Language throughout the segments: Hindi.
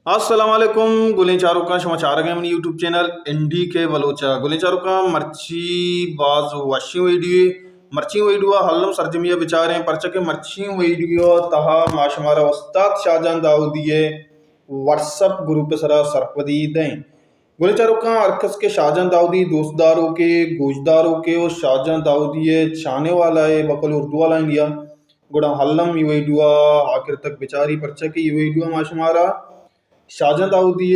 अस्सलाम वालेकुम गुलें चारों का समाचार गए अपनी यूट्यूब चैनल इंडी के बलोचा गुलें चारों का मर्ची बाज वाशी वीडियो मर्ची वीडियो हल्लम सरजमिया बेचारे परचा के मर्ची वीडियो तहा माशमारा उस्ताद शाहजान दाऊदिये व्हाट्सएप ग्रुप सरा सरपदी दें गुलें चारों का अरकस के शाहजान दाऊदी दोस्तदारों के गोशदारों के और शाहजान दाऊदिये छाने वाला है बकल उर्दू वाला इंडिया गुड़ा हल्लम ये वीडियो आखिर तक बेचारी परचा के ये वीडियो माशमारा Shahjahan Dawoodi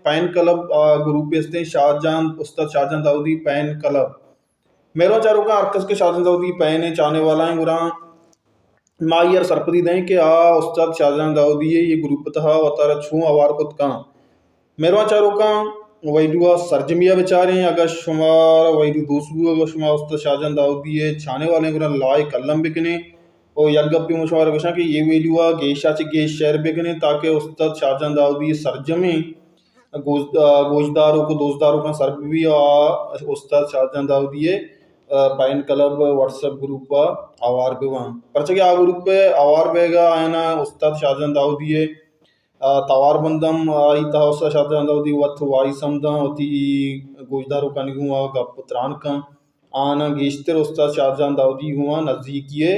pan club group पे शाहजहां उस्ताद शाहजहां दाऊदी पैन क्लब मेरा चारों का अरकस के शाहजहां दाऊदी पैन चाहने वाला है गुरा मायर सरपदी दें कि उस्ताद शाहजहां दाऊदी ये ग्रुप था वतारा छू अवार खुद का मेरा चारों का वैडुआ सरजमिया बेचारे अगर शुमार वैडू दूसरू अगर शुमार उस्ताद शाहजहां दाऊदी छाने वाले गुरा लाए कलम बिकने और यज्ञ मुशवारा गुशा कि ये वीडियो गेशाची गेश शहर बेगने ताकि उस्ताद शाहजहां दाऊदी सरजमी गोशदारों को दोस्तदारों का सर भी उस्ताद Shahjahan Dawoodi pan club WhatsApp group आवार पे वहाँ परचा आ ग्रुप पे आवार बेगा आयना उस्ताद शाहजहां दाऊदी तवार बंदम आई था उस्ताद शाहजहां दाऊदी वथ वाई समदा होती गोशदारों का निगुआ गपत्रान का आना गेश्तर उस्ताद शाहजहां दाऊदी हुआ नजदीकी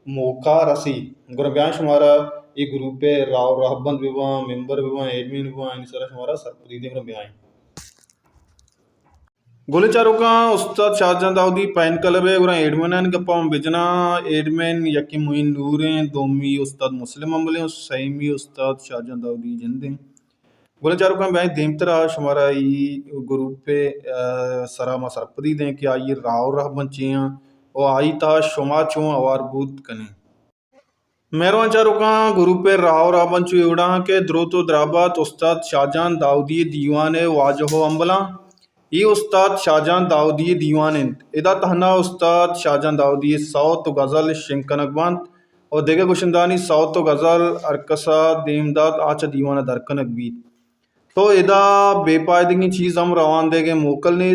मौका रसी गुरब्यां शुमारा ये ग्रुप पे राव रहबंद विवा मेंबर विवा एडमिन विवा इन सारा शुमारा सरपरीदे गुरब्यां गोले चारों का उस्ताद शाहजहां दाऊदी पैन क्लब है गुरा एडमिन गप्पा बिजना एडमिन यकी मुइन नूर दोमी उस्ताद मुस्लिम अम्बले सैमी उस्ताद शाहजहां दाऊदी जिंदे गोले चारों का ब्याह देमतरा शुमारा ये ग्रुप पे सरामा सरपरी दें कि आई राव रहबंद चियां और आई था शुमा चूं अवार बूद कने मेहरबान चारुका गुरु पे राव राबन चुड़ा के द्रोतो द्राबात उस्ताद शाहजहां दाऊदी दीवान वाजहो अम्बला ये उस्ताद शाहजहां दाऊदी दीवान इदा तहना उस्ताद शाहजहां दाऊदी सौत गज़ल शिंकनकबान और देगे गुशंदानी सौत गज़ल अरकसा देमदाद आचा दीवाना दरकनक बीत तो इदा बेपायदगी चीज़ हम रवान देगे मोकल ने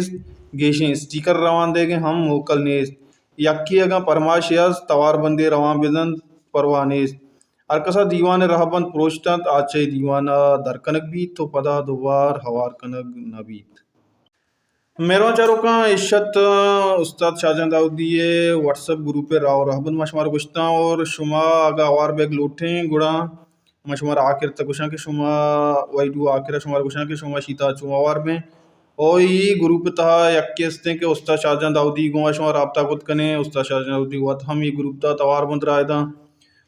गेशे स्टिकर रवान देगे हम मोकल ने यक्की अगा परमाश यस तवार बंदे रवान बिदन परवानेस अरकसा दीवान रहबन प्रोस्टंत आचे दीवाना दरकनक बीत तो पदा दोबार हवार कनक नबीत मेरा चारों का इश्शत उस्ताद शाहजहां दाऊदी व्हाट्सएप ग्रुप पे राव रहबन मशमार गुश्ता और शुमा आगा आवार बैग लूटे गुड़ा मशमार आखिर तक गुशा के शुमा वैडू आखिर शुमार गुशा के शुमा शीता चुमावार में और ये ग्रुप था यक्केस्ते के उस्ताद शाहजहां दाऊदी गुआ शुमा राब्ता कुत कने उस्ताद शाहजहां दाऊदी हुआ हम ये ग्रुप था तवार बंद रायदा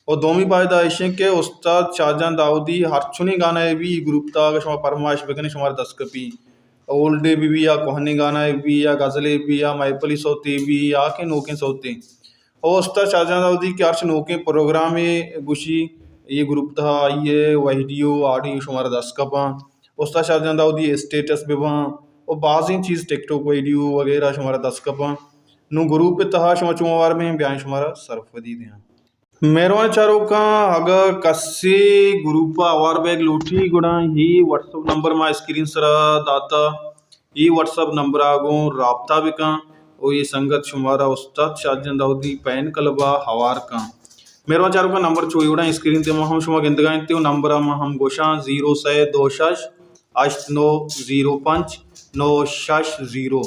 और दोमी बायदा ऐसे के उस्ताद शाहजहां दाऊदी हरचुनी गाना है भी ग्रुप था शुमा परमाश बेगने शुमार दस्कपी ओल्ड भी या कोहनी गाना भी या गज़लें भी या मैपली सोते भी या के नोके सोते और उस्ताद शाहजहां दाऊदी के अर्श नोके प्रोग्राम गुशी ये ग्रुप था ये वीडियो आडियो शुमार दस्कपा उस्ताद शाहजहां दाऊदी स्टेटस पे वहाँ और बाज़ चीज़ टिकटॉक वीडियो वगैरह शुमारा दस्कपा नु ग्रुप था शुमा चुमावार में बयान शुमारा सरफदी दिया मेहरबान चारों का अगर कस्सी ग्रुप आवार बैग लूटी गुड़ा ही व्हाट्सअप नंबर मा स्क्रीन सरा दाता ये व्हाट्सअप नंबर आगो राब्ता बिका और ये संगत शुमारा उस्ताद शाहजहां दाऊदी पैन क्लबा हवार का मेहरबान चारों का नंबर चोड़ा स्क्रीन ते हम शुमा गिंदगा ते नंबर हम गोशा 0 से 2 6 8 9 0 5 9 6 0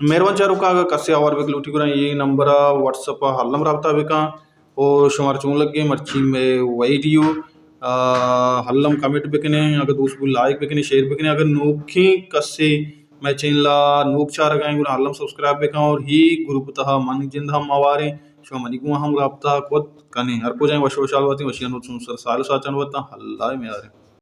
मेहरबान चारों का अगर कस्से आवार बैग लूटी गुड़ा ये नंबर व्हाट्सअप हल्लम राब्ता बिका और शुमार चूँ लग गए मर्ची में वीडियो हल्लम कमेंट बिकने अगर दोस्त लाइक बिकने शेयर बिकने अगर नोखी कस्से मैं चैनला नोक चार गए गुना हल्लम सब्सक्राइब बिका और ही ग्रुप तहा मन जिंद हम आवारे शो मनी को हम राब्ता खुद कने हर को जाए वशो शाल वती वशियन सर साल साचन वता हल्ला में आ रहे